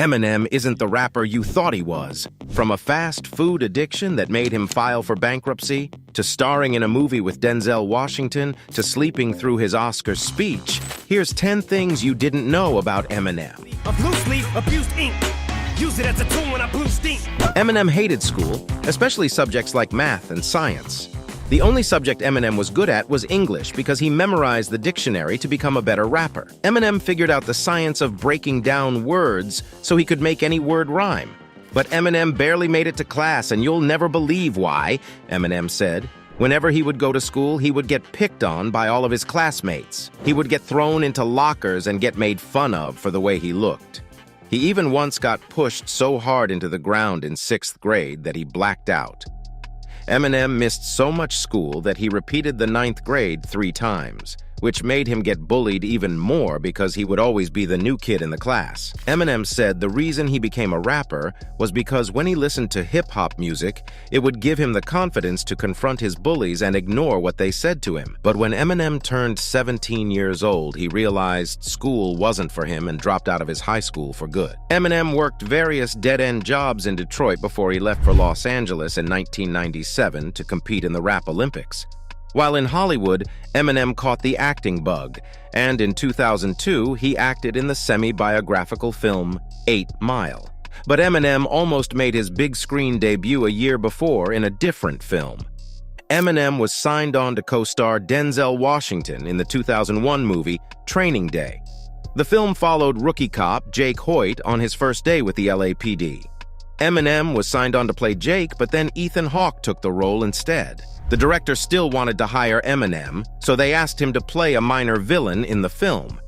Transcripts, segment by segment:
Eminem isn't the rapper you thought he was. From a fast food addiction that made him file for bankruptcy, to starring in a movie with Denzel Washington, to sleeping through his Oscar speech, here's 10 things you didn't know about Eminem. A blue sleeve, abused ink. Use it as a tool when I blew steam. Eminem hated school, especially subjects like math and science. The only subject Eminem was good at was English because he memorized the dictionary to become a better rapper. Eminem figured out the science of breaking down words so he could make any word rhyme. But Eminem barely made it to class, and you'll never believe why, Eminem said. Whenever he would go to school, he would get picked on by all of his classmates. He would get thrown into lockers and get made fun of for the way he looked. He even once got pushed so hard into the ground in 6th grade that he blacked out. Eminem missed so much school that he repeated the 9th grade 3 times, which made him get bullied even more because he would always be the new kid in the class. Eminem said the reason he became a rapper was because when he listened to hip-hop music, it would give him the confidence to confront his bullies and ignore what they said to him. But when Eminem turned 17 years old, he realized school wasn't for him and dropped out of his high school for good. Eminem worked various dead-end jobs in Detroit before he left for Los Angeles in 1997 to compete in the Rap Olympics. While in Hollywood, Eminem caught the acting bug, and in 2002, he acted in the semi-biographical film 8 Mile. But Eminem almost made his big screen debut a year before in a different film. Eminem was signed on to co-star Denzel Washington in the 2001 movie Training Day. The film followed rookie cop Jake Hoyt on his first day with the LAPD. Eminem was signed on to play Jake, but then Ethan Hawke took the role instead. The director still wanted to hire Eminem, so they asked him to play a minor villain in the film.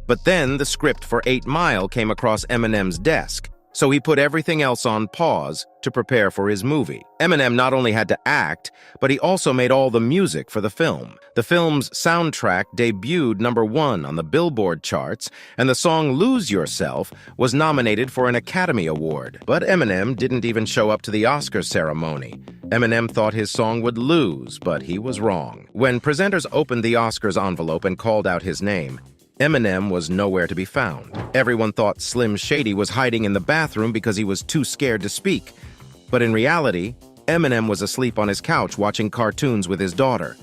But then the script for 8 Mile came across Eminem's desk, so he put everything else on pause to prepare for his movie. Eminem not only had to act, but he also made all the music for the film. The film's soundtrack debuted #1 on the Billboard charts, and the song Lose Yourself was nominated for an Academy Award. But Eminem didn't even show up to the Oscar ceremony. Eminem thought his song would lose, but he was wrong. When presenters opened the Oscars envelope and called out his name, Eminem was nowhere to be found. Everyone thought Slim Shady was hiding in the bathroom because he was too scared to speak. But in reality, Eminem was asleep on his couch watching cartoons with his daughter.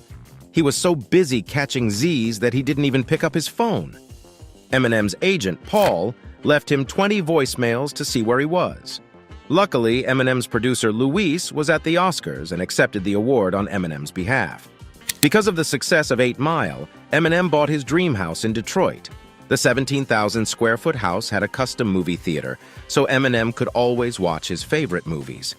He was so busy catching Z's that he didn't even pick up his phone. Eminem's agent, Paul, left him 20 voicemails to see where he was. Luckily, Eminem's producer, Luis, was at the Oscars and accepted the award on Eminem's behalf. Because of the success of 8 Mile, Eminem bought his dream house in Detroit. The 17,000-square-foot house had a custom movie theater, so Eminem could always watch his favorite movies.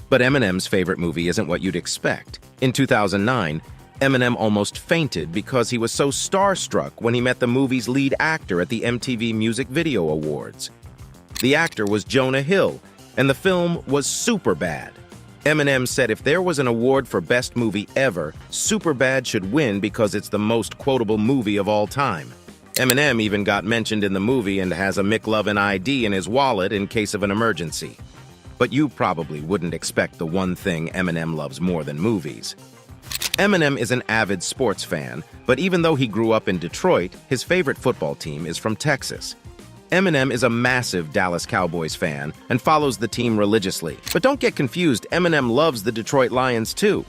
But Eminem's favorite movie isn't what you'd expect. In 2009, Eminem almost fainted because he was so starstruck when he met the movie's lead actor at the MTV Music Video Awards. The actor was Jonah Hill, and the film was Superbad. Eminem said if there was an award for best movie ever, Superbad should win because it's the most quotable movie of all time. Eminem even got mentioned in the movie and has a McLovin ID in his wallet in case of an emergency. But you probably wouldn't expect the one thing Eminem loves more than movies. Eminem is an avid sports fan, but even though he grew up in Detroit, his favorite football team is from Texas. Eminem is a massive Dallas Cowboys fan and follows the team religiously. But don't get confused, Eminem loves the Detroit Lions too.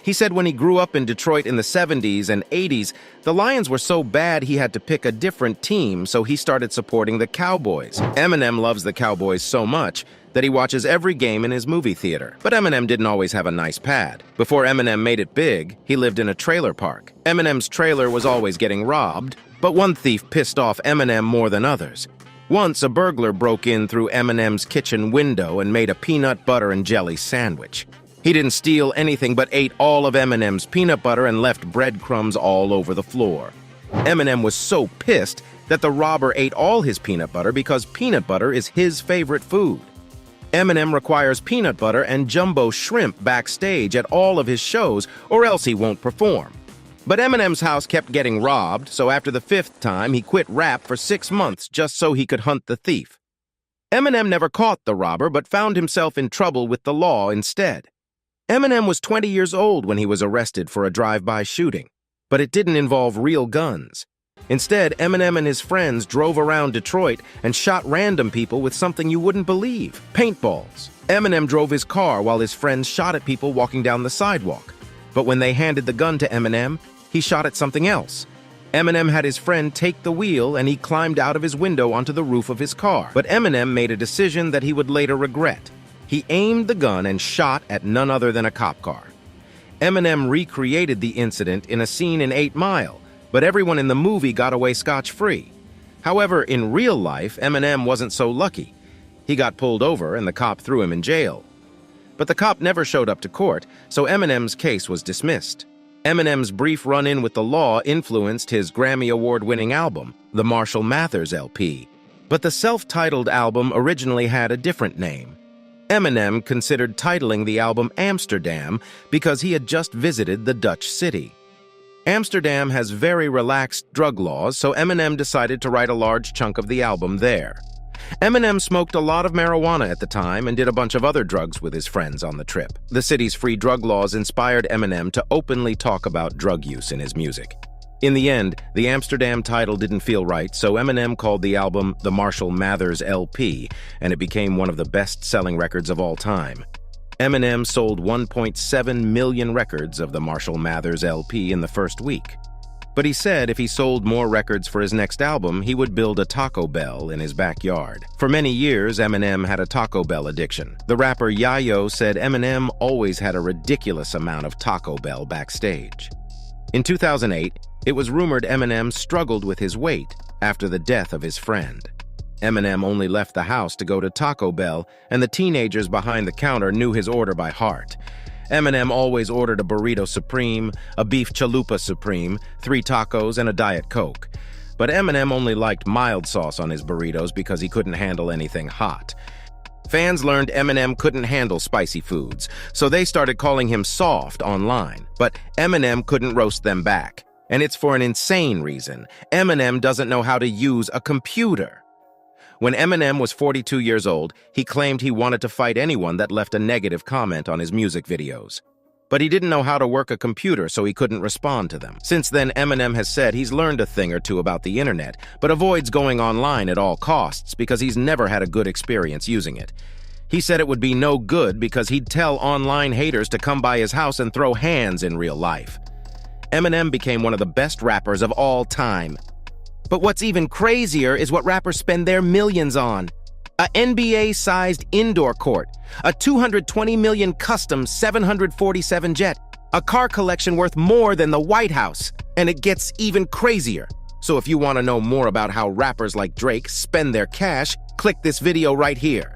He said when he grew up in Detroit in the 70s and 80s, the Lions were so bad he had to pick a different team, so he started supporting the Cowboys. Eminem loves the Cowboys so much that he watches every game in his movie theater. But Eminem didn't always have a nice pad. Before Eminem made it big, he lived in a trailer park. Eminem's trailer was always getting robbed, but one thief pissed off Eminem more than others. Once, a burglar broke in through Eminem's kitchen window and made a peanut butter and jelly sandwich. He didn't steal anything but ate all of Eminem's peanut butter and left breadcrumbs all over the floor. Eminem was so pissed that the robber ate all his peanut butter because peanut butter is his favorite food. Eminem requires peanut butter and jumbo shrimp backstage at all of his shows, or else he won't perform. But Eminem's house kept getting robbed, so after the 5th time, he quit rap for 6 months just so he could hunt the thief. Eminem never caught the robber, but found himself in trouble with the law instead. Eminem was 20 years old when he was arrested for a drive-by shooting, but it didn't involve real guns. Instead, Eminem and his friends drove around Detroit and shot random people with something you wouldn't believe: paintballs. Eminem drove his car while his friends shot at people walking down the sidewalk. But when they handed the gun to Eminem, he shot at something else. Eminem had his friend take the wheel and he climbed out of his window onto the roof of his car. But Eminem made a decision that he would later regret. He aimed the gun and shot at none other than a cop car. Eminem recreated the incident in a scene in 8 Mile, but everyone in the movie got away scotch-free. However, in real life, Eminem wasn't so lucky. He got pulled over and the cop threw him in jail. But the cop never showed up to court, so Eminem's case was dismissed. Eminem's brief run-in with the law influenced his Grammy Award-winning album, the Marshall Mathers LP. But the self-titled album originally had a different name. Eminem considered titling the album Amsterdam because he had just visited the Dutch city. Amsterdam has very relaxed drug laws, so Eminem decided to write a large chunk of the album there. Eminem smoked a lot of marijuana at the time and did a bunch of other drugs with his friends on the trip. The city's free drug laws inspired Eminem to openly talk about drug use in his music. In the end, the Amsterdam title didn't feel right, so Eminem called the album the Marshall Mathers LP, and it became one of the best-selling records of all time. Eminem sold 1.7 million records of the Marshall Mathers LP in the first week. But he said if he sold more records for his next album, he would build a Taco Bell in his backyard. For many years, Eminem had a Taco Bell addiction. The rapper Yayo said Eminem always had a ridiculous amount of Taco Bell backstage. In 2008, it was rumored Eminem struggled with his weight after the death of his friend. Eminem only left the house to go to Taco Bell, and the teenagers behind the counter knew his order by heart. Eminem always ordered a burrito supreme, a beef chalupa supreme, 3 tacos, and a Diet Coke. But Eminem only liked mild sauce on his burritos because he couldn't handle anything hot. Fans learned Eminem couldn't handle spicy foods, so they started calling him soft online. But Eminem couldn't roast them back. And it's for an insane reason. Eminem doesn't know how to use a computer. When Eminem was 42 years old, he claimed he wanted to fight anyone that left a negative comment on his music videos. But he didn't know how to work a computer, so he couldn't respond to them. Since then, Eminem has said he's learned a thing or two about the internet, but avoids going online at all costs because he's never had a good experience using it. He said it would be no good because he'd tell online haters to come by his house and throw hands in real life. Eminem became one of the best rappers of all time. But what's even crazier is what rappers spend their millions on. A NBA-sized indoor court, a $220 million custom 747 jet, a car collection worth more than the White House. And it gets even crazier. So if you want to know more about how rappers like Drake spend their cash, click this video right here.